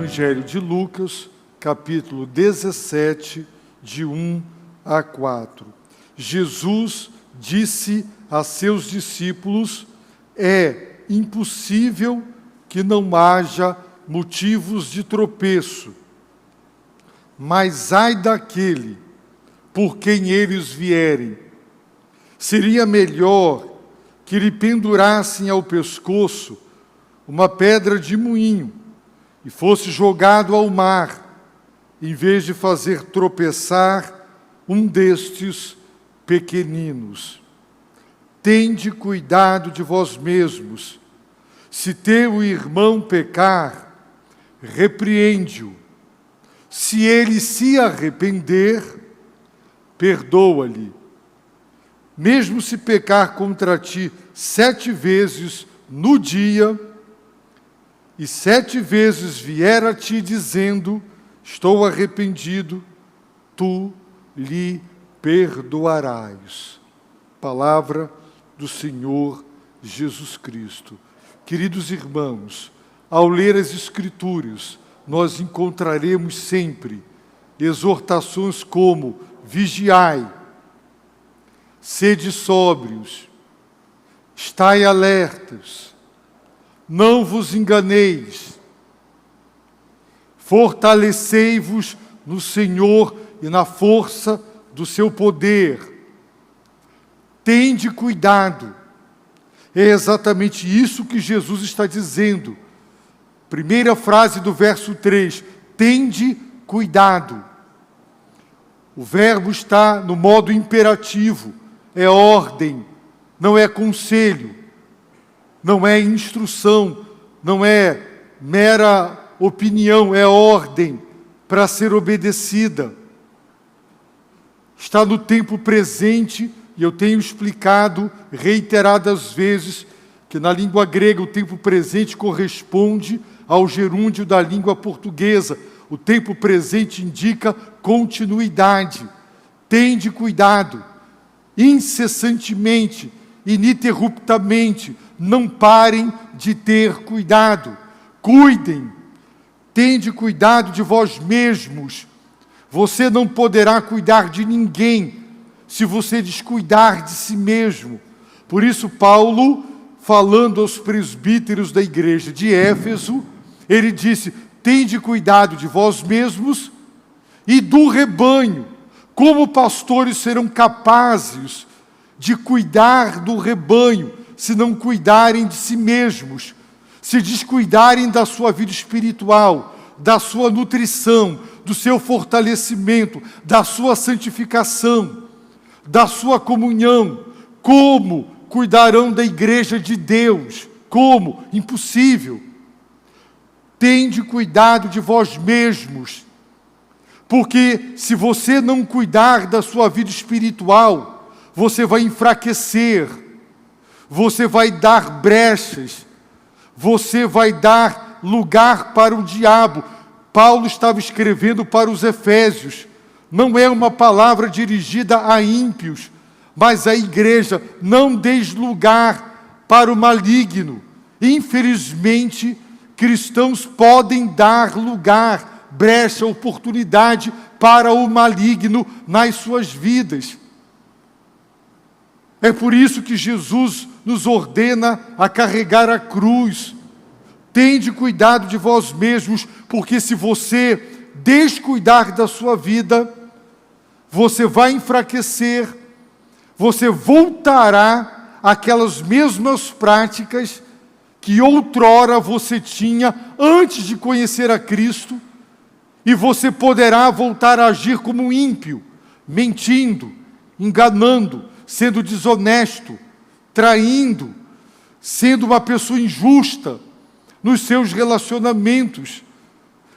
Evangelho de Lucas, capítulo 17, de 1 a 4. Jesus disse a seus discípulos: é impossível que não haja motivos de tropeço, mas ai daquele por quem eles vierem. Seria melhor que lhe pendurassem ao pescoço uma pedra de moinho e fosse jogado ao mar, em vez de fazer tropeçar um destes pequeninos. Tende cuidado de vós mesmos. Se teu irmão pecar, repreende-o. Se ele se arrepender, perdoa-lhe. Mesmo se pecar contra ti 7 vezes no dia, e 7 vezes vier a ti dizendo: estou arrependido, tu lhe perdoarás. Palavra do Senhor Jesus Cristo. Queridos irmãos, ao ler as Escrituras, nós encontraremos sempre exortações como: vigiai, sede sóbrios, estai alertas, não vos enganeis, fortalecei-vos no Senhor e na força do seu poder. Tende cuidado. É exatamente isso que Jesus está dizendo. Primeira frase do verso 3, tende cuidado. O verbo está no modo imperativo, é ordem, não é conselho, não é instrução, não é mera opinião, é ordem para ser obedecida. Está no tempo presente, e eu tenho explicado reiteradas vezes que na língua grega o tempo presente corresponde ao gerúndio da língua portuguesa. O tempo presente indica continuidade. Tende cuidado, incessantemente, ininterruptamente, não parem de ter cuidado. Cuidem, tende cuidado de vós mesmos. Você não poderá cuidar de ninguém se você descuidar de si mesmo. Por isso, Paulo, falando aos presbíteros da igreja de Éfeso, ele disse: tende cuidado de vós mesmos e do rebanho. Como pastores serão capazes de cuidar do rebanho se não cuidarem de si mesmos, se descuidarem da sua vida espiritual, da sua nutrição, do seu fortalecimento, da sua santificação, da sua comunhão? Como cuidarão da igreja de Deus? Como? Impossível. Tende cuidado de vós mesmos, porque se você não cuidar da sua vida espiritual, você vai enfraquecer, você vai dar brechas, você vai dar lugar para o diabo. Paulo estava escrevendo para os Efésios. Não é uma palavra dirigida a ímpios, mas à igreja. Não deis lugar para o maligno. Infelizmente, cristãos podem dar lugar, brecha, oportunidade para o maligno nas suas vidas. É por isso que Jesus nos ordena a carregar a cruz. Tende cuidado de vós mesmos, porque se você descuidar da sua vida, você vai enfraquecer, você voltará àquelas mesmas práticas que outrora você tinha antes de conhecer a Cristo, e você poderá voltar a agir como um ímpio, mentindo, enganando, sendo desonesto, traindo, sendo uma pessoa injusta nos seus relacionamentos.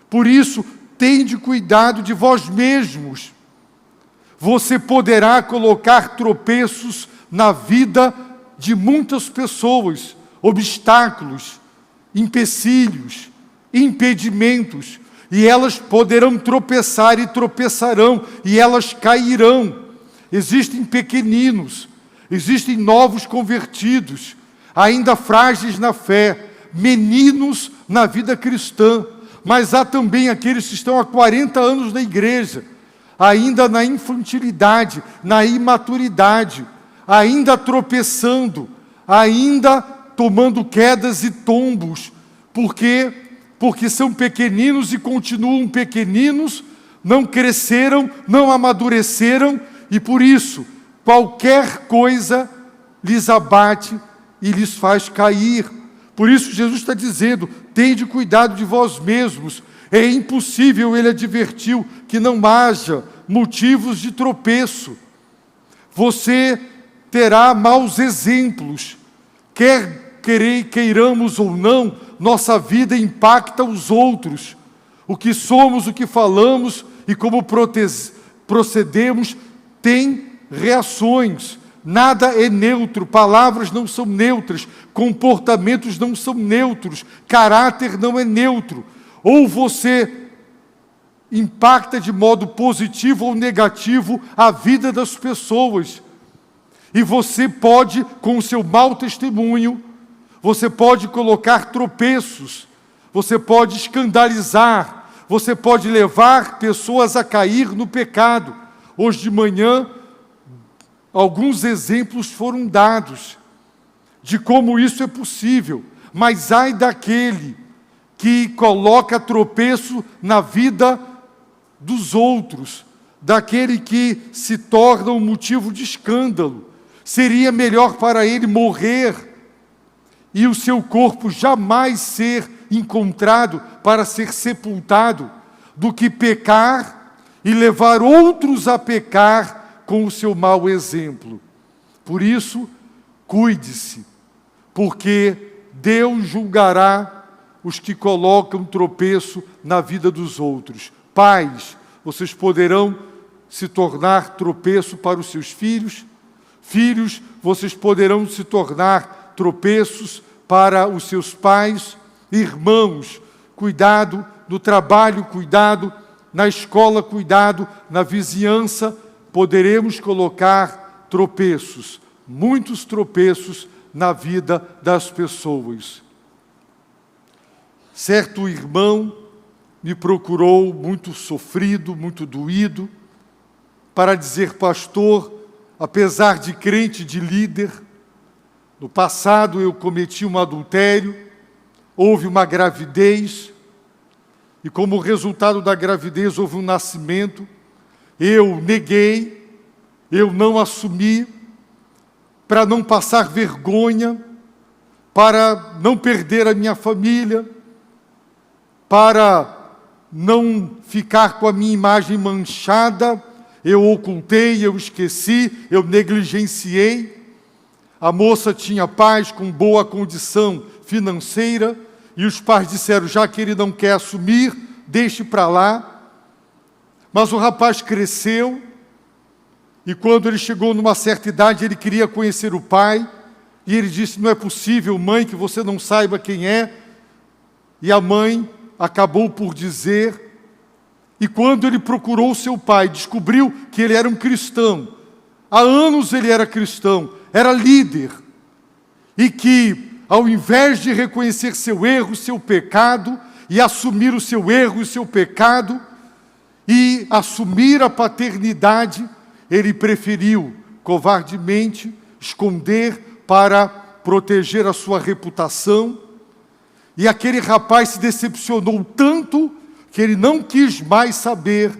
Por isso, tende cuidado de vós mesmos. Você poderá colocar tropeços na vida de muitas pessoas, obstáculos, empecilhos, impedimentos, e elas poderão tropeçar e tropeçarão, e elas cairão. Existem pequeninos, existem novos convertidos, ainda frágeis na fé, meninos na vida cristã, Mas há também aqueles que estão há 40 anos na igreja, ainda na infantilidade, na imaturidade, ainda tropeçando, ainda tomando quedas e tombos. Por quê? Porque são pequeninos e continuam pequeninos, não cresceram, não amadureceram, e por isso, qualquer coisa lhes abate e lhes faz cair. Por isso Jesus está dizendo, tende cuidado de vós mesmos. É impossível, ele advertiu, que não haja motivos de tropeço. Você terá maus exemplos. Queiramos ou não, nossa vida impacta os outros. O que somos, o que falamos e como procedemos tem reações. Nada é neutro, palavras não são neutras, comportamentos não são neutros, caráter não é neutro. Ou você impacta de modo positivo ou negativo a vida das pessoas. E você pode, com o seu mau testemunho, você pode colocar tropeços, você pode escandalizar, você pode levar pessoas a cair no pecado. Hoje de manhã, alguns exemplos foram dados de como isso é possível, mas ai daquele que coloca tropeço na vida dos outros, daquele que se torna um motivo de escândalo. Seria melhor para ele morrer e o seu corpo jamais ser encontrado para ser sepultado, do que pecar e levar outros a pecar com o seu mau exemplo. Por isso, cuide-se, porque Deus julgará os que colocam tropeço na vida dos outros. Pais, vocês poderão se tornar tropeço para os seus filhos. Filhos, vocês poderão se tornar tropeços para os seus pais. Irmãos, cuidado no trabalho, cuidado na escola, cuidado na vizinhança. Poderemos colocar tropeços, muitos tropeços na vida das pessoas. Certo irmão me procurou muito sofrido, muito doído, para dizer, pastor, apesar de crente, de líder, no passado eu cometi um adultério, houve uma gravidez, e como resultado da gravidez houve um nascimento, eu neguei, eu não assumi, para não passar vergonha, para não perder a minha família, para não ficar com a minha imagem manchada, eu ocultei, eu esqueci, eu negligenciei. A moça tinha pais com boa condição financeira, e os pais disseram, já que ele não quer assumir, deixe para lá. Mas o rapaz cresceu, e quando ele chegou numa certa idade, ele queria conhecer o pai, e ele disse, não é possível, mãe, que você não saiba quem é. E a mãe acabou por dizer, e quando ele procurou seu pai, descobriu que ele era um cristão. Há anos ele era cristão, era líder, e que, ao invés de reconhecer seu erro, seu pecado, e assumir o seu erro e seu pecado, e assumir a paternidade, ele preferiu, covardemente, esconder para proteger a sua reputação. E aquele rapaz se decepcionou tanto que ele não quis mais saber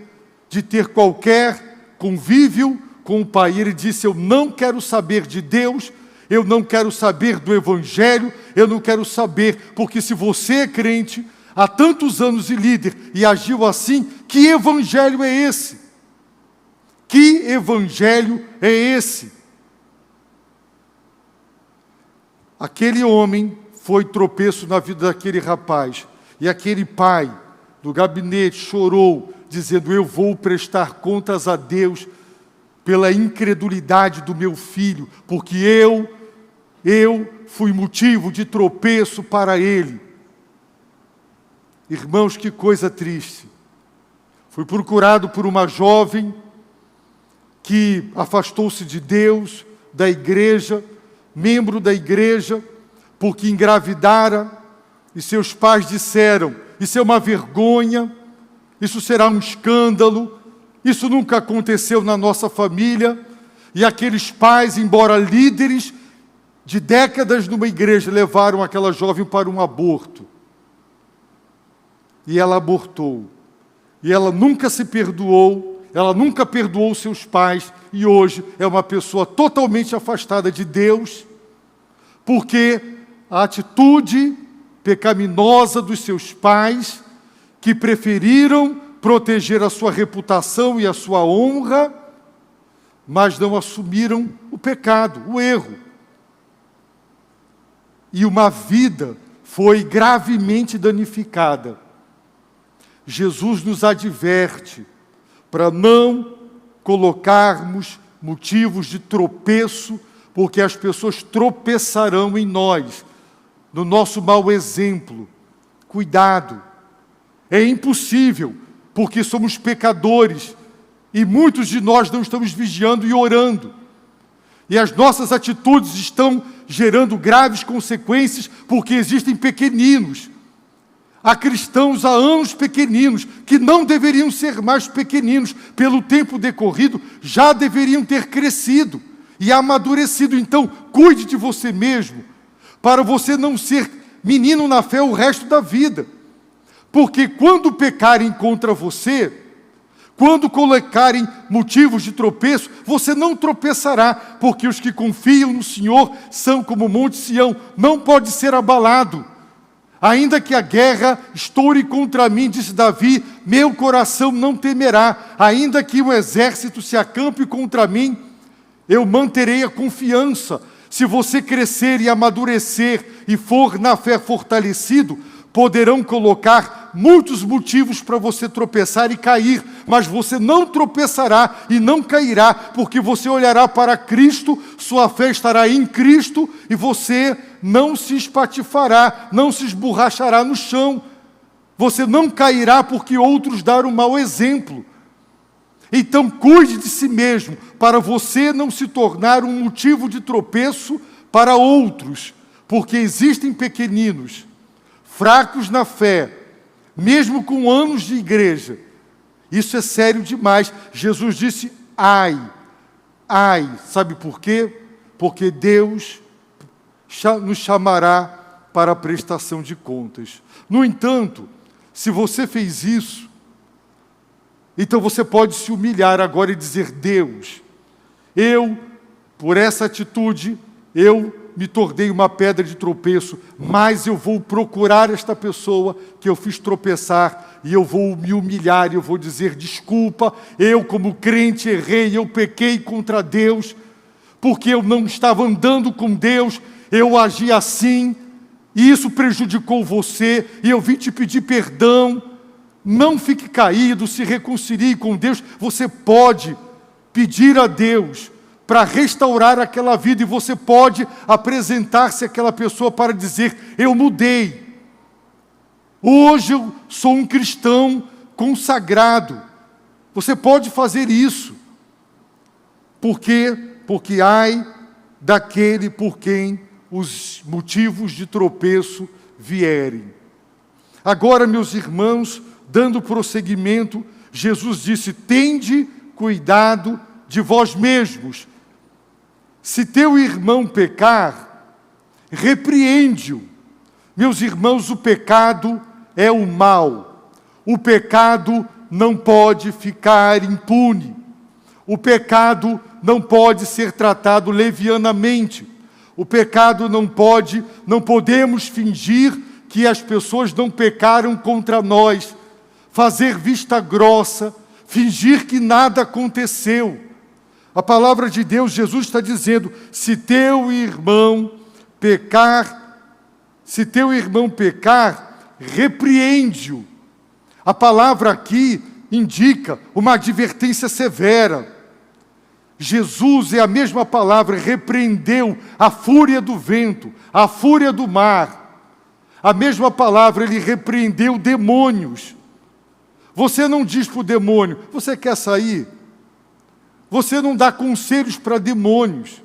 de ter qualquer convívio com o pai. Ele disse, eu não quero saber de Deus, eu não quero saber do Evangelho, eu não quero saber, porque se você é crente há tantos anos e líder e agiu assim, que evangelho é esse? Que evangelho é esse? Aquele homem foi tropeço na vida daquele rapaz, e aquele pai do gabinete chorou, dizendo, eu vou prestar contas a Deus pela incredulidade do meu filho, porque eu fui motivo de tropeço para ele. Irmãos, que coisa triste. Fui procurado por uma jovem que afastou-se de Deus, da igreja, membro da igreja, porque engravidara, e seus pais disseram, isso é uma vergonha, isso será um escândalo, isso nunca aconteceu na nossa família. E aqueles pais, embora líderes de décadas numa igreja, levaram aquela jovem para um aborto. E ela abortou. E ela nunca se perdoou, ela nunca perdoou seus pais, e hoje é uma pessoa totalmente afastada de Deus, porque a atitude pecaminosa dos seus pais, que preferiram proteger a sua reputação e a sua honra, mas não assumiram o pecado, o erro. E uma vida foi gravemente danificada. Jesus nos adverte para não colocarmos motivos de tropeço, porque as pessoas tropeçarão em nós, no nosso mau exemplo. Cuidado, é impossível, porque somos pecadores, e muitos de nós não estamos vigiando e orando. E as nossas atitudes estão gerando graves consequências, porque existem pequeninos. Há cristãos há anos pequeninos, que não deveriam ser mais pequeninos. Pelo tempo decorrido, já deveriam ter crescido e amadurecido. Então, cuide de você mesmo, para você não ser menino na fé o resto da vida. Porque quando pecarem contra você, quando colocarem motivos de tropeço, você não tropeçará, porque os que confiam no Senhor são como o monte Sião, não pode ser abalado. Ainda que a guerra estoure contra mim, disse Davi, meu coração não temerá. Ainda que o exército se acampe contra mim, eu manterei a confiança. Se você crescer e amadurecer e for na fé fortalecido, poderão colocar muitos motivos para você tropeçar e cair, mas você não tropeçará e não cairá, porque você olhará para Cristo, sua fé estará em Cristo e você não se espatifará, não se esborrachará no chão. Você não cairá porque outros deram um mau exemplo. Então cuide de si mesmo, para você não se tornar um motivo de tropeço para outros, porque existem pequeninos, fracos na fé, mesmo com anos de igreja. Isso é sério demais. Jesus disse, ai, sabe por quê? Porque Deus nos chamará para a prestação de contas. No entanto, se você fez isso, então você pode se humilhar agora e dizer, Deus, por essa atitude, eu me tornei uma pedra de tropeço, mas eu vou procurar esta pessoa que eu fiz tropeçar, e eu vou me humilhar, e eu vou dizer, desculpa, eu como crente errei, eu pequei contra Deus, porque eu não estava andando com Deus, eu agi assim, e isso prejudicou você, e eu vim te pedir perdão. Não fique caído, se reconcilie com Deus. Você pode pedir a Deus para restaurar aquela vida, e você pode apresentar-se àquela pessoa para dizer, eu mudei. Hoje eu sou um cristão consagrado. Você pode fazer isso. Por quê? Porque ai daquele por quem os motivos de tropeço vierem. Agora, meus irmãos, dando prosseguimento, Jesus disse, tende cuidado de vós mesmos. Se teu irmão pecar, repreende-o. Meus irmãos, o pecado é o mal. O pecado não pode ficar impune. O pecado não pode ser tratado levianamente. O pecado não podemos fingir que as pessoas não pecaram contra nós, fazer vista grossa, fingir que nada aconteceu. A palavra de Deus, Jesus está dizendo, se teu irmão pecar, repreende-o. A palavra aqui indica uma advertência severa. Jesus é a mesma palavra, repreendeu a fúria do vento, a fúria do mar. A mesma palavra, ele repreendeu demônios. Você não diz para o demônio, você quer sair? Você não dá conselhos para demônios.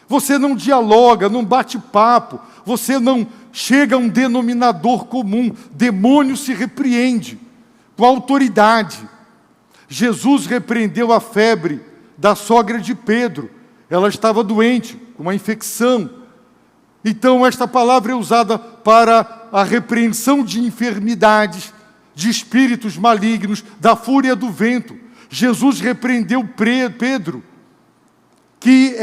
Você não dialoga, não bate papo, você não chega a um denominador comum. Demônio se repreende com autoridade. Jesus repreendeu a febre da sogra de Pedro. Ela estava doente, com uma infecção. Então, esta palavra é usada para a repreensão de enfermidades, de espíritos malignos, da fúria do vento. Jesus repreendeu Pedro, que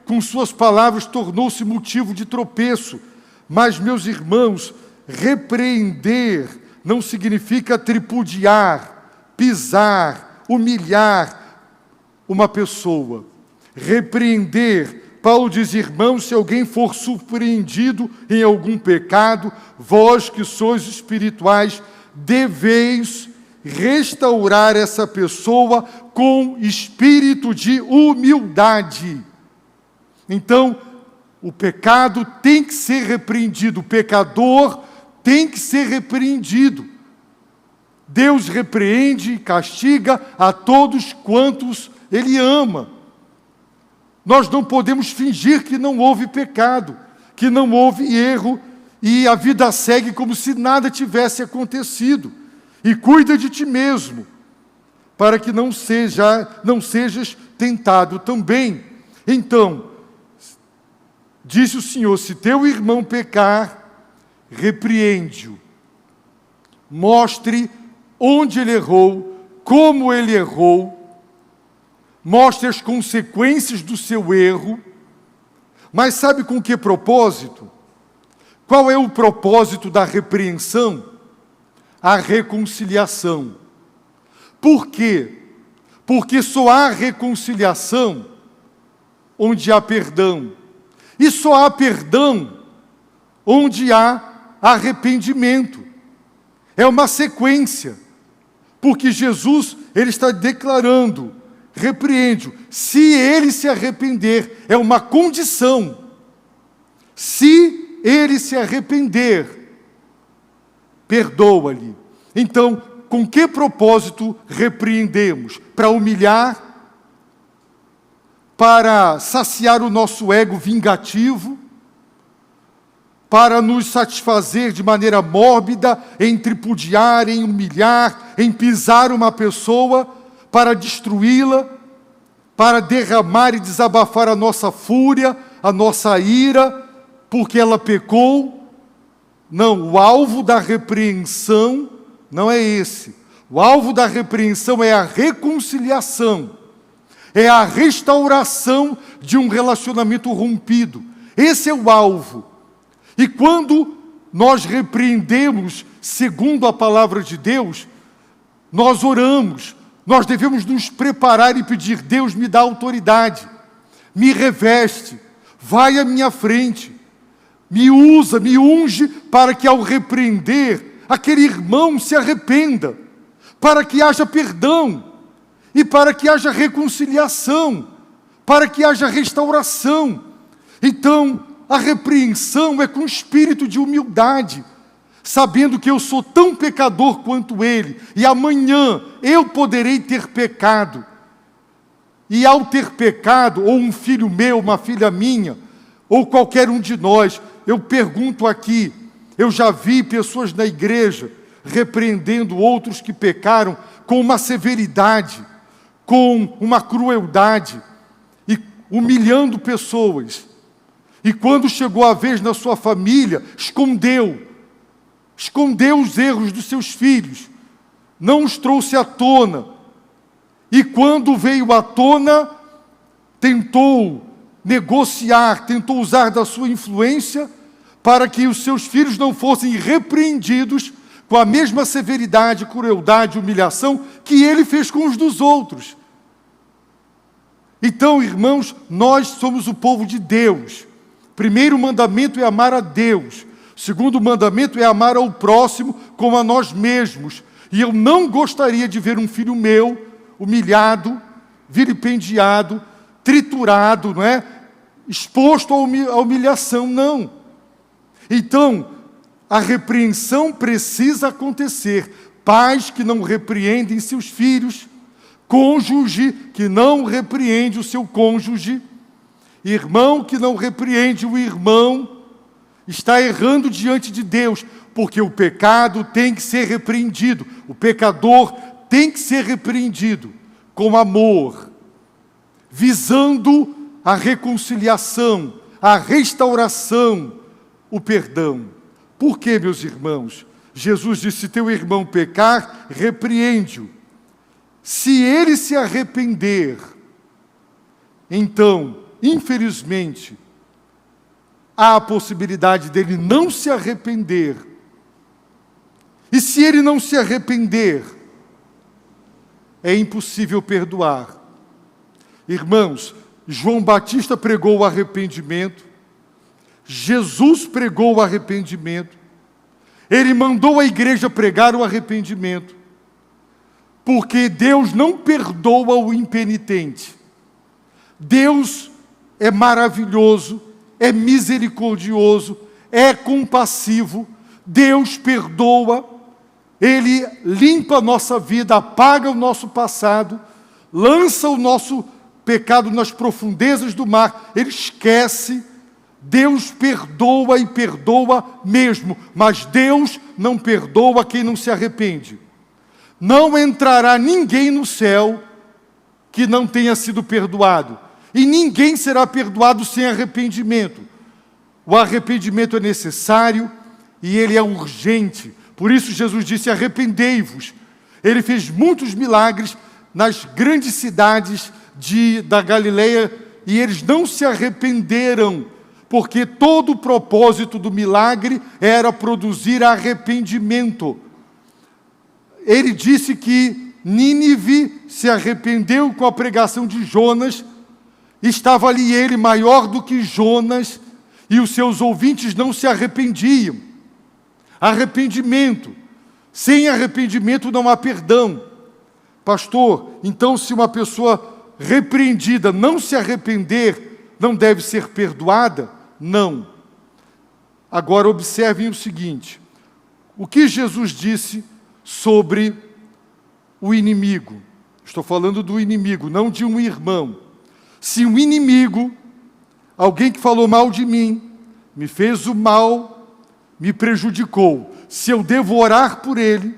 com suas palavras tornou-se motivo de tropeço. Mas, meus irmãos, repreender não significa tripudiar, pisar, humilhar uma pessoa. Repreender, Paulo diz: irmãos, se alguém for surpreendido em algum pecado, vós que sois espirituais, deveis restaurar essa pessoa com espírito de humildade. Então, o pecado tem que ser repreendido, o pecador tem que ser repreendido. Deus repreende e castiga a todos quantos Ele ama. Nós não podemos fingir que não houve pecado, que não houve erro, e a vida segue como se nada tivesse acontecido. E cuida de ti mesmo, para que não sejas tentado também. Então, disse o Senhor: se teu irmão pecar, repreende-o. Mostre onde ele errou, como ele errou, mostre as consequências do seu erro, mas sabe com que propósito? Qual é o propósito da repreensão? A reconciliação. Por quê? Porque só há reconciliação onde há perdão. E só há perdão onde há arrependimento. É uma sequência. Porque Jesus, Ele está declarando: repreende-o. Se ele se arrepender, é uma condição. Se ele se arrepender, perdoa-lhe. Então, com que propósito repreendemos? Para humilhar? Para saciar o nosso ego vingativo? Para nos satisfazer de maneira mórbida, em tripudiar, em humilhar, em pisar uma pessoa, para destruí-la, para derramar e desabafar a nossa fúria, a nossa ira, porque ela pecou? Não, o alvo da repreensão não é esse. O alvo da repreensão é a reconciliação, é a restauração de um relacionamento rompido. Esse é o alvo. E quando nós repreendemos segundo a palavra de Deus, nós oramos, nós devemos nos preparar e pedir: Deus, me dá autoridade, me reveste, vai à minha frente, me usa, me unge, para que ao repreender, aquele irmão se arrependa, para que haja perdão, e para que haja reconciliação, para que haja restauração. Então, a repreensão é com espírito de humildade, sabendo que eu sou tão pecador quanto ele, e amanhã eu poderei ter pecado. E ao ter pecado, ou um filho meu, uma filha minha, ou qualquer um de nós, eu pergunto aqui, eu já vi pessoas na igreja repreendendo outros que pecaram com uma severidade, com uma crueldade, e humilhando pessoas. E quando chegou a vez na sua família, escondeu os erros dos seus filhos, não os trouxe à tona. E quando veio à tona, tentou negociar, tentou usar da sua influência para que os seus filhos não fossem repreendidos com a mesma severidade, crueldade, humilhação que ele fez com os dos outros. Então, irmãos, nós somos o povo de Deus. O primeiro mandamento é amar a Deus. O segundo mandamento é amar ao próximo como a nós mesmos. E eu não gostaria de ver um filho meu humilhado, vilipendiado, triturado, não é? Exposto à humilhação, não. Então, a repreensão precisa acontecer. Pais que não repreendem seus filhos, cônjuge que não repreende o seu cônjuge, Irmão que não repreende o irmão está errando diante de Deus, porque o pecado tem que ser repreendido, o pecador tem que ser repreendido com amor, visando a reconciliação, a restauração, o perdão. Por quê, meus irmãos? Jesus disse: se teu irmão pecar, repreende-o. Se ele se arrepender, então, infelizmente, há a possibilidade dele não se arrepender. E se ele não se arrepender, é impossível perdoar. Irmãos, João Batista pregou o arrependimento, Jesus pregou o arrependimento, ele mandou a igreja pregar o arrependimento, porque Deus não perdoa o impenitente. Deus é maravilhoso, é misericordioso, é compassivo, Deus perdoa, Ele limpa a nossa vida, apaga o nosso passado, lança o nosso pecado nas profundezas do mar, Ele esquece. Deus perdoa e perdoa mesmo, mas Deus não perdoa quem não se arrepende. Não entrará ninguém no céu que não tenha sido perdoado. E ninguém será perdoado sem arrependimento. O arrependimento é necessário e ele é urgente. Por isso Jesus disse: arrependei-vos. Ele fez muitos milagres nas grandes cidades da Galileia e eles não se arrependeram, porque todo o propósito do milagre era produzir arrependimento. Ele disse que Nínive se arrependeu com a pregação de Jonas. Estava ali ele, maior do que Jonas, e os seus ouvintes não se arrependiam. Arrependimento. Sem arrependimento não há perdão. Pastor, então se uma pessoa repreendida não se arrepender, não deve ser perdoada? Não. Agora observem o seguinte: o que Jesus disse sobre o inimigo? Estou falando do inimigo, não de um irmão. Se um inimigo, alguém que falou mal de mim, me fez o mal, me prejudicou, se eu devo orar por ele,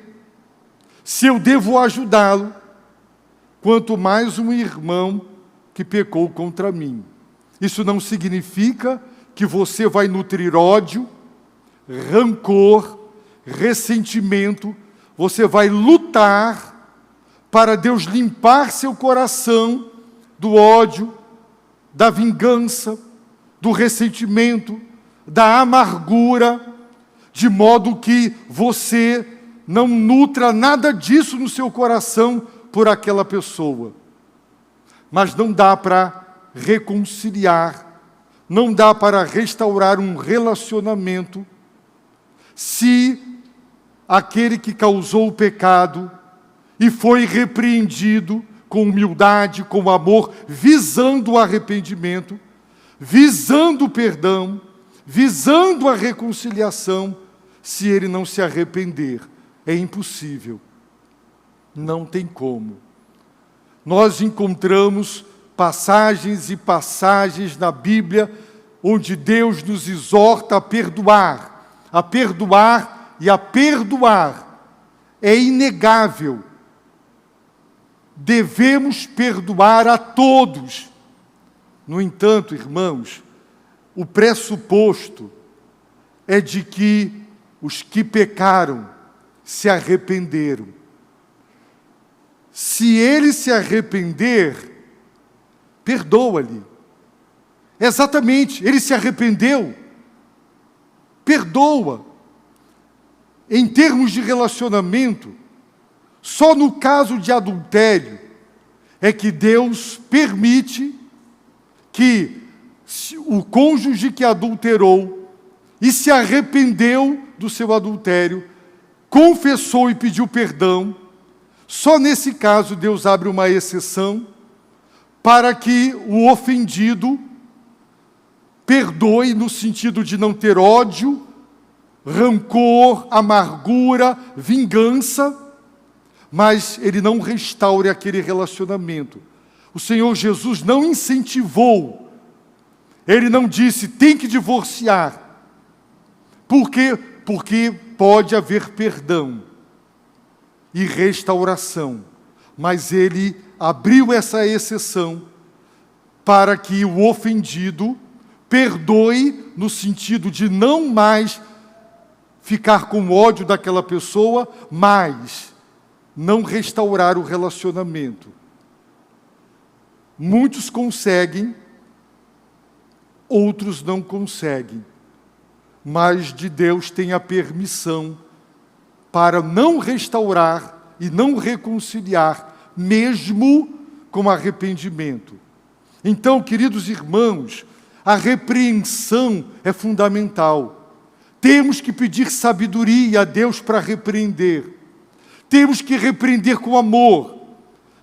se eu devo ajudá-lo, quanto mais um irmão que pecou contra mim. Isso não significa que você vai nutrir ódio, rancor, ressentimento. Você vai lutar para Deus limpar seu coração do ódio, da vingança, do ressentimento, da amargura, de modo que você não nutra nada disso no seu coração por aquela pessoa. Mas não dá para reconciliar, não dá para restaurar um relacionamento se aquele que causou o pecado e foi repreendido com humildade, com amor, visando o arrependimento, visando o perdão, visando a reconciliação, se ele não se arrepender, é impossível. Não tem como. Nós encontramos passagens e passagens na Bíblia onde Deus nos exorta a perdoar e a perdoar. É inegável. Devemos perdoar a todos. No entanto, irmãos, o pressuposto é de que os que pecaram se arrependeram. Se ele se arrepender, perdoa-lhe. Exatamente, ele se arrependeu, perdoa. Em termos de relacionamento, só no caso de adultério é que Deus permite que o cônjuge que adulterou e se arrependeu do seu adultério, confessou e pediu perdão, só nesse caso Deus abre uma exceção para que o ofendido perdoe no sentido de não ter ódio, rancor, amargura, vingança, mas ele não restaure aquele relacionamento. O Senhor Jesus não incentivou Ele não disse, tem que divorciar. Por quê? Porque pode haver perdão e restauração. Mas ele abriu essa exceção para que o ofendido perdoe no sentido de não mais ficar com ódio daquela pessoa, mas não restaurar o relacionamento. Muitos conseguem, outros não conseguem. Mas de Deus tem a permissão para não restaurar e não reconciliar, mesmo com arrependimento. Então, queridos irmãos, a repreensão é fundamental. Temos que pedir sabedoria a Deus para repreender. Temos que repreender com amor,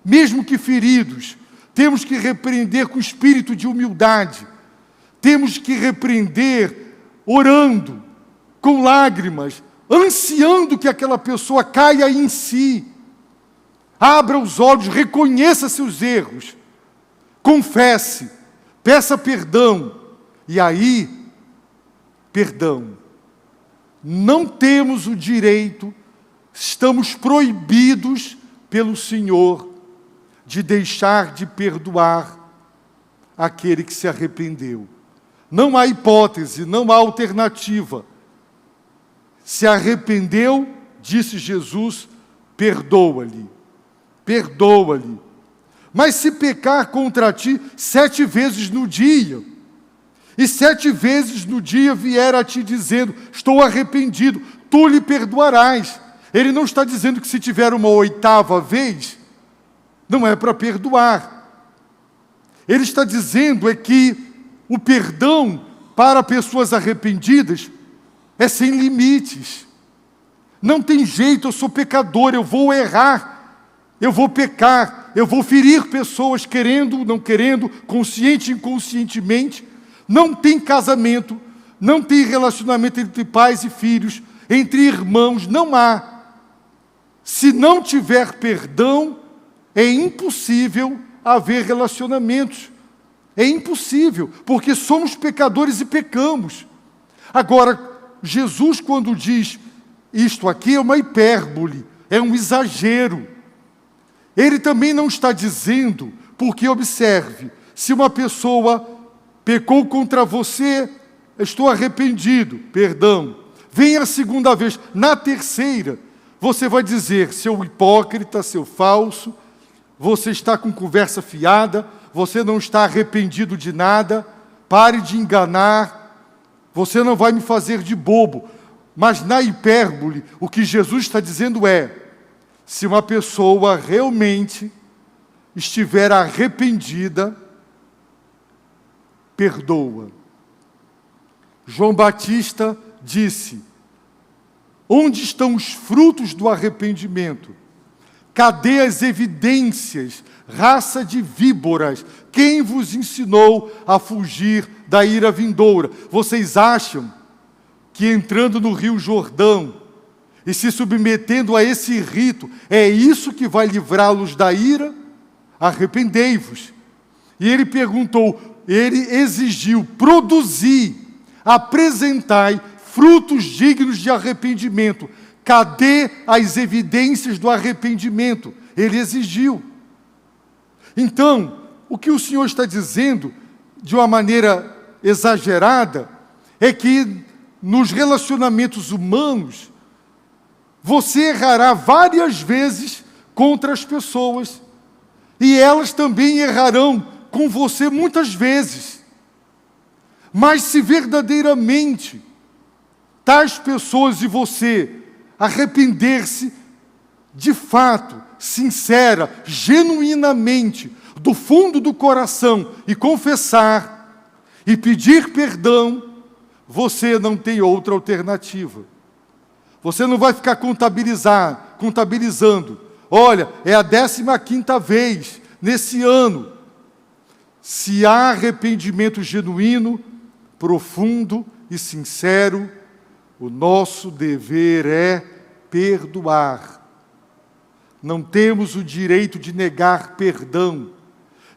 mesmo que feridos. Temos que repreender com espírito de humildade. Temos que repreender orando, com lágrimas, ansiando que aquela pessoa caia em si. Abra os olhos, reconheça seus erros, confesse, peça perdão. E aí, perdão. Não temos o direito, estamos proibidos pelo Senhor de deixar de perdoar aquele que se arrependeu. Não há hipótese, não há alternativa. Se arrependeu, disse Jesus, perdoa-lhe. Perdoa-lhe. Mas se pecar contra ti 7 vezes no dia, e 7 vezes no dia vier a ti dizendo, estou arrependido, tu lhe perdoarás. Ele não está dizendo que se tiver uma 8ª vez, não é para perdoar. Ele está dizendo é que o perdão para pessoas arrependidas é sem limites. Não tem jeito, eu sou pecador, eu vou errar, eu vou pecar, eu vou ferir pessoas querendo, não querendo, consciente e inconscientemente. Não tem casamento, não tem relacionamento entre pais e filhos, entre irmãos, não há. Se não tiver perdão, é impossível haver relacionamentos. É impossível, porque somos pecadores e pecamos. Agora, Jesus, quando diz isto aqui, é uma hipérbole, é um exagero. Ele também não está dizendo, porque observe, se uma pessoa pecou contra você, estou arrependido, perdão. Vem a 2ª vez, na 3ª, você vai dizer, seu hipócrita, seu falso, você está com conversa fiada, você não está arrependido de nada, pare de enganar, você não vai me fazer de bobo. Mas na hipérbole, o que Jesus está dizendo é, se uma pessoa realmente estiver arrependida, perdoa. João Batista disse, onde estão os frutos do arrependimento? Cadê as evidências? Raça de víboras, quem vos ensinou a fugir da ira vindoura? Vocês acham que entrando no Rio Jordão e se submetendo a esse rito, é isso que vai livrá-los da ira? Arrependei-vos. E ele perguntou, ele exigiu, produzi, apresentai frutos dignos de arrependimento. Cadê as evidências do arrependimento? Ele exigiu. Então, o que o Senhor está dizendo, de uma maneira exagerada, é que nos relacionamentos humanos, você errará várias vezes contra as pessoas, e elas também errarão com você muitas vezes. Mas se verdadeiramente tais pessoas e você arrepender-se de fato, sincera, genuinamente, do fundo do coração, e confessar, e pedir perdão, você não tem outra alternativa. Você não vai ficar contabilizando. Olha, é a 15ª vez nesse ano. Se há arrependimento genuíno, profundo e sincero, o nosso dever é perdoar. Não temos o direito de negar perdão.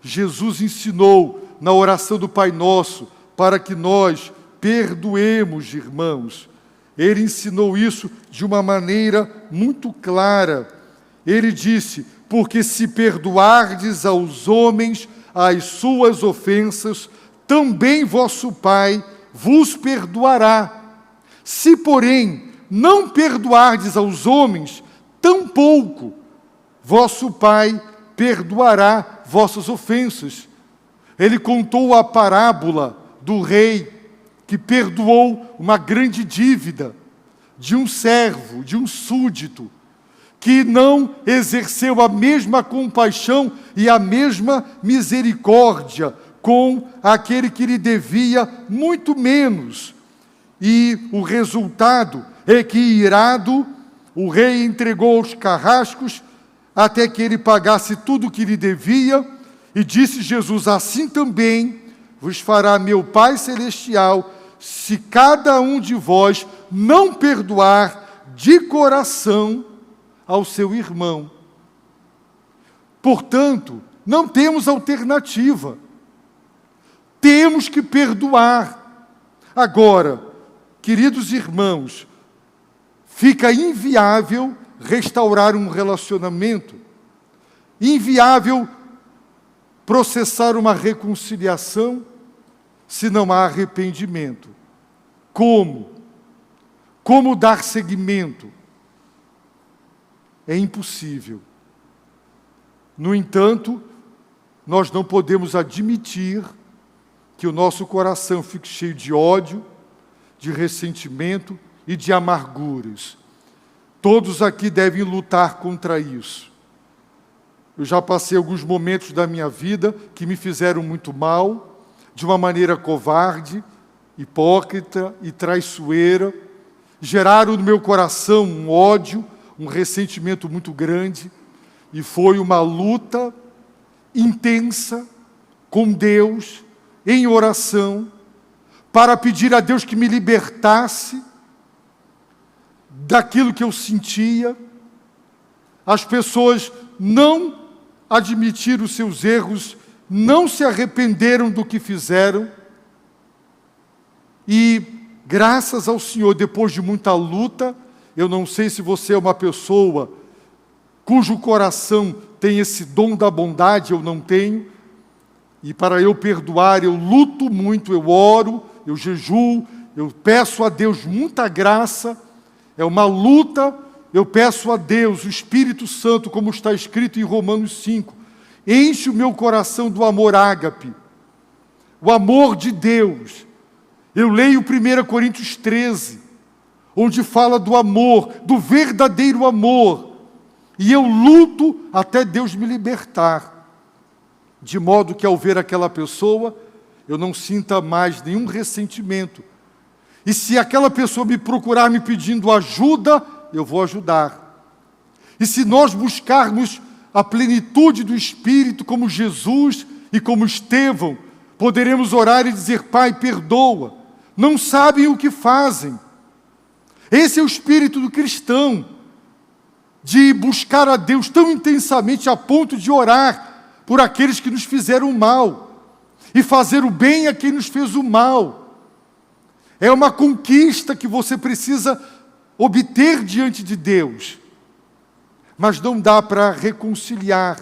Jesus ensinou na oração do Pai Nosso, para que nós perdoemos, irmãos. Ele ensinou isso de uma maneira muito clara. Ele disse: porque se perdoardes aos homens as suas ofensas, também vosso Pai vos perdoará. Se, porém, não perdoardes aos homens, tampouco vosso Pai perdoará vossas ofensas. Ele contou a parábola do rei que perdoou uma grande dívida de um servo, de um súdito, que não exerceu a mesma compaixão e a mesma misericórdia com aquele que lhe devia muito menos. E o resultado é que, irado, o rei entregou aos carrascos até que ele pagasse tudo o que lhe devia. E disse Jesus: assim também vos fará meu Pai Celestial, se cada um de vós não perdoar de coração ao seu irmão. Portanto, não temos alternativa. Temos que perdoar. Agora, queridos irmãos, fica inviável restaurar um relacionamento, inviável processar uma reconciliação, se não há arrependimento. Como? Como dar seguimento? É impossível. No entanto, nós não podemos admitir que o nosso coração fique cheio de ódio, de ressentimento e de amarguras. Todos aqui devem lutar contra isso. Eu já passei alguns momentos da minha vida que me fizeram muito mal, de uma maneira covarde, hipócrita e traiçoeira. Geraram no meu coração um ódio, um ressentimento muito grande. E foi uma luta intensa com Deus, em oração, para pedir a Deus que me libertasse daquilo que eu sentia. As pessoas não admitiram os seus erros, não se arrependeram do que fizeram. E, graças ao Senhor, depois de muita luta, eu não sei se você é uma pessoa cujo coração tem esse dom da bondade, eu não tenho. E para eu perdoar, eu luto muito, eu oro, eu jejuo, eu peço a Deus muita graça. É uma luta. Eu peço a Deus, o Espírito Santo, como está escrito em Romanos 5, enche o meu coração do amor ágape, o amor de Deus. Eu leio 1 Coríntios 13, onde fala do amor, do verdadeiro amor, e eu luto até Deus me libertar, de modo que ao ver aquela pessoa, eu não sinta mais nenhum ressentimento. E se aquela pessoa me procurar me pedindo ajuda, eu vou ajudar. E se nós buscarmos a plenitude do Espírito, como Jesus e como Estevão, poderemos orar e dizer: Pai, perdoa, não sabem o que fazem. Esse é o espírito do cristão, de buscar a Deus tão intensamente a ponto de orar por aqueles que nos fizeram mal e fazer o bem a quem nos fez o mal. É uma conquista que você precisa obter diante de Deus, mas não dá para reconciliar,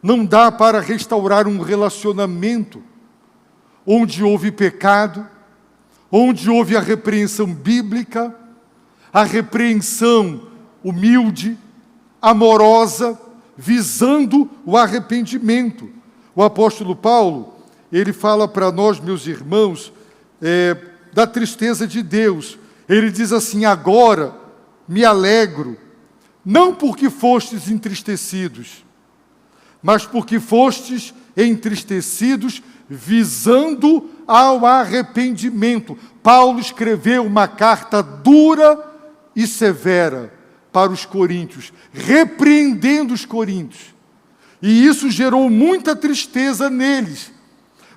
não dá para restaurar um relacionamento onde houve pecado, onde houve a repreensão bíblica, a repreensão humilde, amorosa, visando o arrependimento. O apóstolo Paulo, ele fala para nós, meus irmãos, da tristeza de Deus. Ele diz assim: agora me alegro, não porque fostes entristecidos, mas porque fostes entristecidos visando ao arrependimento. Paulo escreveu uma carta dura e severa para os coríntios, repreendendo os coríntios. E isso gerou muita tristeza neles.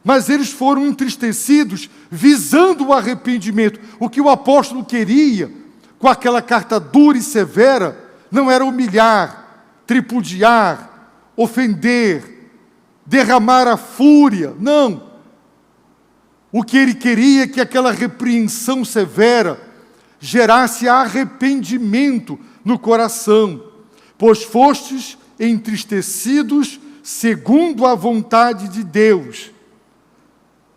Mas eles foram entristecidos visando o arrependimento. O que o apóstolo queria com aquela carta dura e severa não era humilhar, tripudiar, ofender, derramar a fúria. Não. O que ele queria é que aquela repreensão severa gerasse arrependimento no coração, pois fostes entristecidos segundo a vontade de Deus,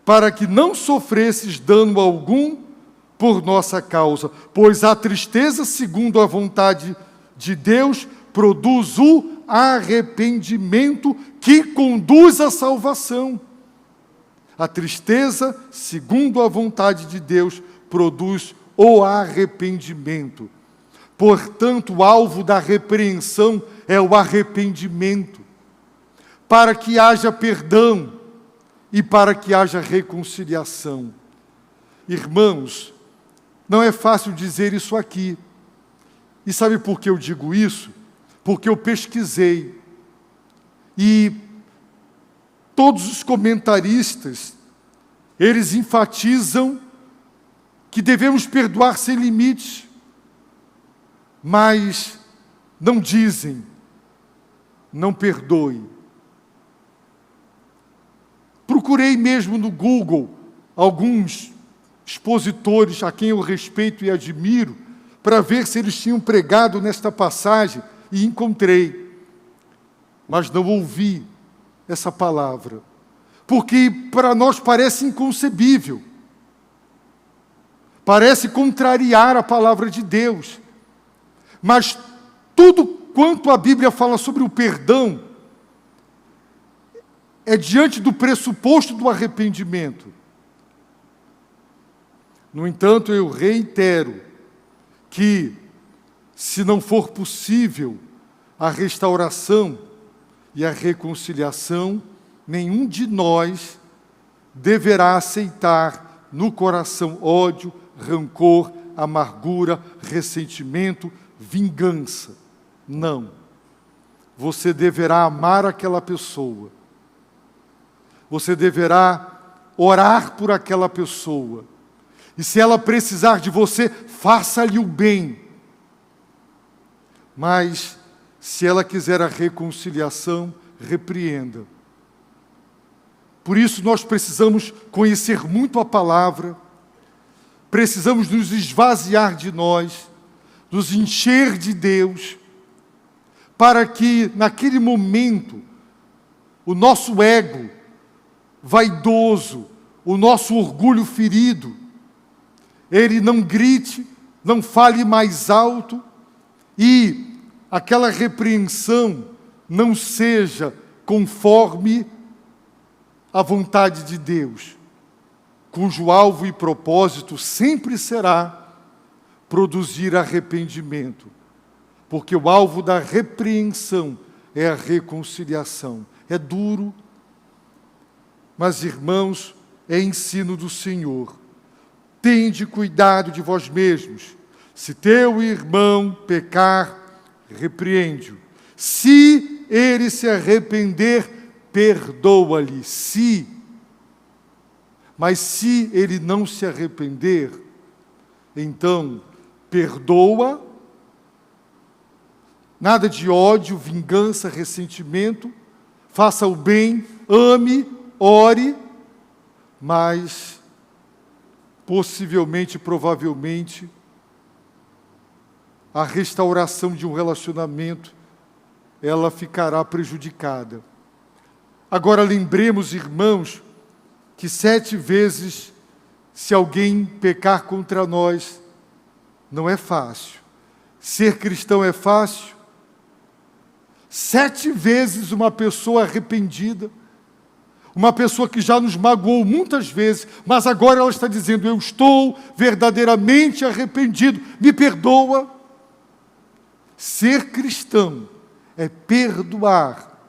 para que não sofresses dano algum por nossa causa, pois a tristeza segundo a vontade de Deus produz o arrependimento que conduz à salvação. A tristeza segundo a vontade de Deus produz o arrependimento. Portanto, o alvo da repreensão é o arrependimento, para que haja perdão e para que haja reconciliação. Irmãos, não é fácil dizer isso aqui. E sabe por que eu digo isso? Porque eu pesquisei. E todos os comentaristas, eles enfatizam que devemos perdoar sem limites, mas não dizem, não perdoe. Procurei mesmo no Google alguns expositores a quem eu respeito e admiro, para ver se eles tinham pregado nesta passagem, e encontrei, mas não ouvi essa palavra, porque para nós parece inconcebível, parece contrariar a palavra de Deus, mas tudo quanto a Bíblia fala sobre o perdão é diante do pressuposto do arrependimento. No entanto, eu reitero que, se não for possível a restauração e a reconciliação, nenhum de nós deverá aceitar no coração ódio, rancor, amargura, ressentimento, vingança. Não. Você deverá amar aquela pessoa. Você deverá orar por aquela pessoa. E se ela precisar de você, faça-lhe o bem. Mas, se ela quiser a reconciliação, repreenda. Por isso, nós precisamos conhecer muito a palavra, precisamos nos esvaziar de nós, nos encher de Deus, para que, naquele momento, o nosso ego vaidoso, o nosso orgulho ferido, ele não grite, não fale mais alto, e aquela repreensão não seja conforme a vontade de Deus, cujo alvo e propósito sempre será produzir arrependimento, porque o alvo da repreensão é a reconciliação. É duro, mas, irmãos, é ensino do Senhor. Tende cuidado de vós mesmos. Se teu irmão pecar, repreende-o. Se ele se arrepender, perdoa-lhe. Mas se ele não se arrepender, então perdoa. Nada de ódio, vingança, ressentimento. Faça o bem, ame, ore, mas possivelmente, provavelmente, a restauração de um relacionamento, ela ficará prejudicada. Agora, lembremos, irmãos, que 7 vezes, se alguém pecar contra nós, não é fácil. Ser cristão é fácil? 7 vezes uma pessoa arrependida, uma pessoa que já nos magoou muitas vezes, mas agora ela está dizendo, eu estou verdadeiramente arrependido, me perdoa. Ser cristão é perdoar,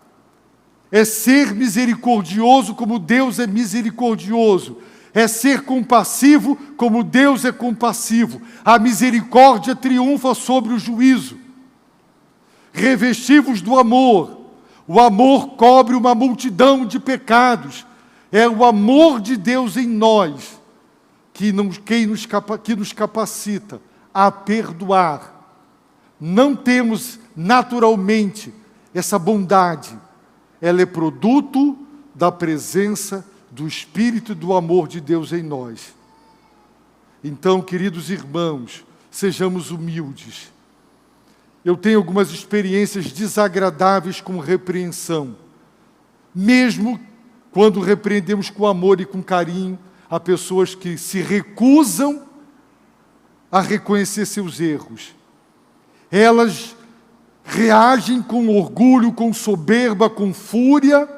é ser misericordioso como Deus é misericordioso, é ser compassivo como Deus é compassivo. A misericórdia triunfa sobre o juízo. Revesti-vos do amor. O amor cobre uma multidão de pecados. É o amor de Deus em nós que nos capacita a perdoar. Não temos naturalmente essa bondade. Ela é produto da presença do Espírito e do amor de Deus em nós. Então, queridos irmãos, sejamos humildes. Eu tenho algumas experiências desagradáveis com repreensão. Mesmo quando repreendemos com amor e com carinho, há pessoas que se recusam a reconhecer seus erros. Elas reagem com orgulho, com soberba, com fúria,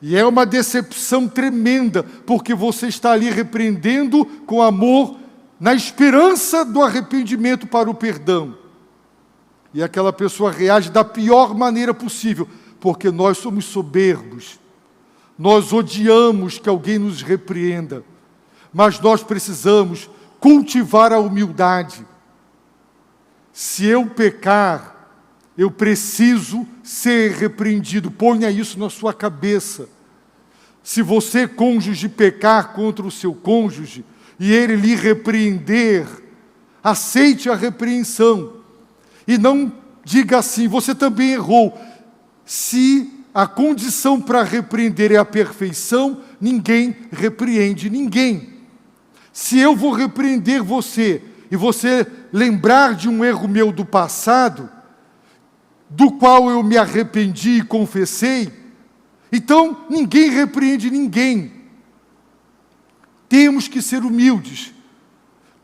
e é uma decepção tremenda, porque você está ali repreendendo com amor, na esperança do arrependimento para o perdão. E aquela pessoa reage da pior maneira possível, porque nós somos soberbos. Nós odiamos que alguém nos repreenda, mas nós precisamos cultivar a humildade. Se eu pecar, eu preciso ser repreendido. Ponha isso na sua cabeça. Se você, cônjuge, pecar contra o seu cônjuge e ele lhe repreender, aceite a repreensão. E não diga assim, você também errou. Se a condição para repreender é a perfeição, ninguém repreende ninguém. Se eu vou repreender você, e você lembrar de um erro meu do passado, do qual eu me arrependi e confessei, então ninguém repreende ninguém. Temos que ser humildes.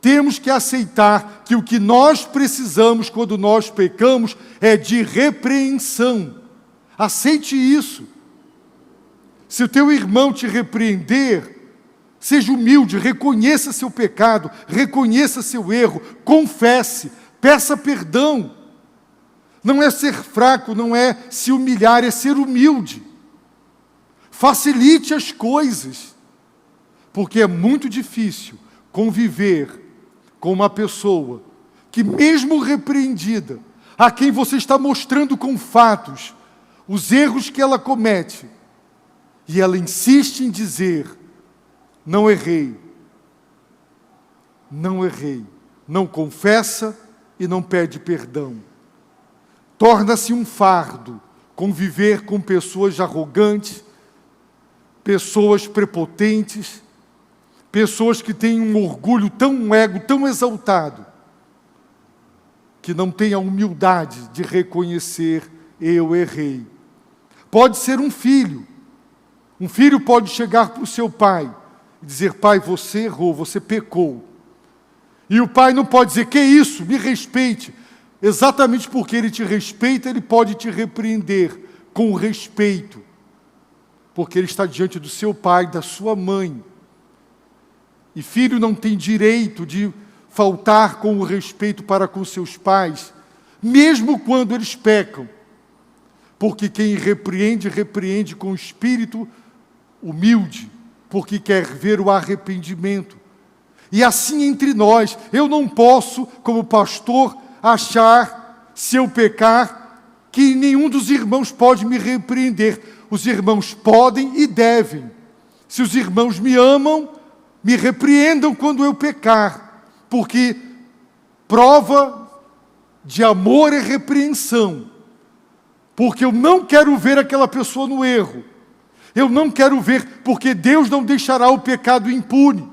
Temos que aceitar que o que nós precisamos quando nós pecamos é de repreensão. Aceite isso. Se o teu irmão te repreender, seja humilde, reconheça seu pecado, reconheça seu erro, confesse, peça perdão. Não é ser fraco, não é se humilhar, é ser humilde. Facilite as coisas, porque é muito difícil conviver com uma pessoa que, mesmo repreendida, a quem você está mostrando com fatos os erros que ela comete, e ela insiste em dizer: não errei, não confessa e não pede perdão. Torna-se um fardo conviver com pessoas arrogantes, pessoas prepotentes, pessoas que têm um orgulho um ego tão exaltado, que não têm a humildade de reconhecer: eu errei. Pode ser um filho. Um filho pode chegar para o seu pai e dizer: pai, você errou, você pecou. E o pai não pode dizer: que isso, me respeite. Exatamente porque ele te respeita, ele pode te repreender com respeito. Porque ele está diante do seu pai, da sua mãe. E filho não tem direito de faltar com o respeito para com seus pais, mesmo quando eles pecam. Porque quem repreende, repreende com espírito humilde, porque quer ver o arrependimento. E assim entre nós, eu não posso, como pastor, achar, se eu pecar, que nenhum dos irmãos pode me repreender. Os irmãos podem e devem. Se os irmãos me amam, me repreendam quando eu pecar, porque prova de amor é repreensão. Porque eu não quero ver aquela pessoa no erro. Eu não quero ver, porque Deus não deixará o pecado impune.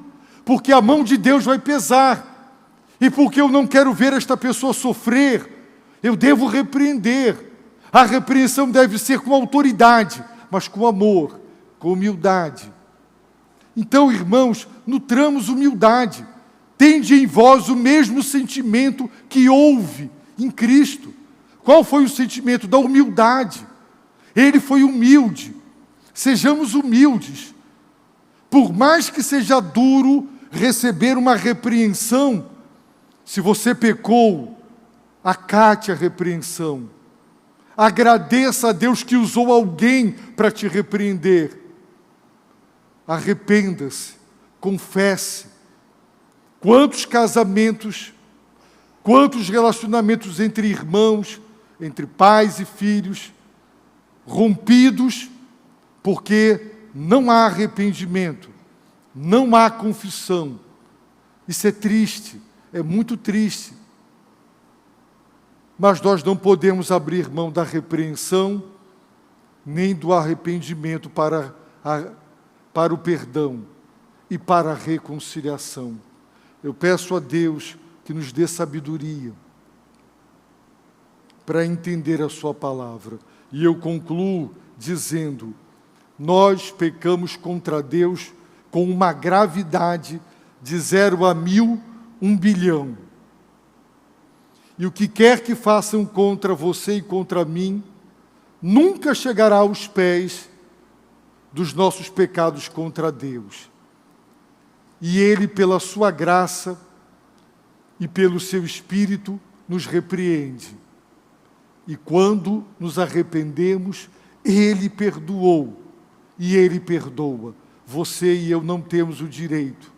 Porque a mão de Deus vai pesar. E porque eu não quero ver esta pessoa sofrer, eu devo repreender. A repreensão deve ser com autoridade, mas com amor, com humildade. Então, irmãos, nutramos humildade. Tende em vós o mesmo sentimento que houve em Cristo. Qual foi o sentimento? Da humildade. Ele foi humilde. Sejamos humildes. Por mais que seja duro receber uma repreensão, se você pecou, acate a repreensão. Agradeça a Deus que usou alguém para te repreender. Arrependa-se, confesse. Quantos casamentos, quantos relacionamentos entre irmãos, entre pais e filhos, rompidos, porque não há arrependimento, não há confissão. Isso é triste, é muito triste. Mas nós não podemos abrir mão da repreensão, nem do arrependimento para para o perdão e para a reconciliação. Eu peço a Deus que nos dê sabedoria para entender a sua palavra. E eu concluo dizendo: nós pecamos contra Deus com uma gravidade de 0 a 1000, 1 bilhão. E o que quer que façam contra você e contra mim, nunca chegará aos pés dos nossos pecados contra Deus. E Ele, pela sua graça e pelo seu Espírito, nos repreende. E quando nos arrependemos, Ele perdoou e Ele perdoa. Você e eu não temos o direito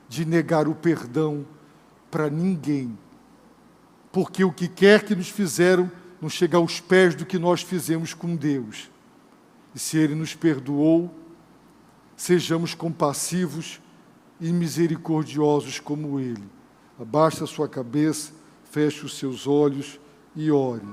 de negar o perdão para ninguém, porque o que quer que nos fizeram não chega aos pés do que nós fizemos com Deus. E se Ele nos perdoou, sejamos compassivos e misericordiosos como Ele. Abaixe a sua cabeça, feche os seus olhos e ore.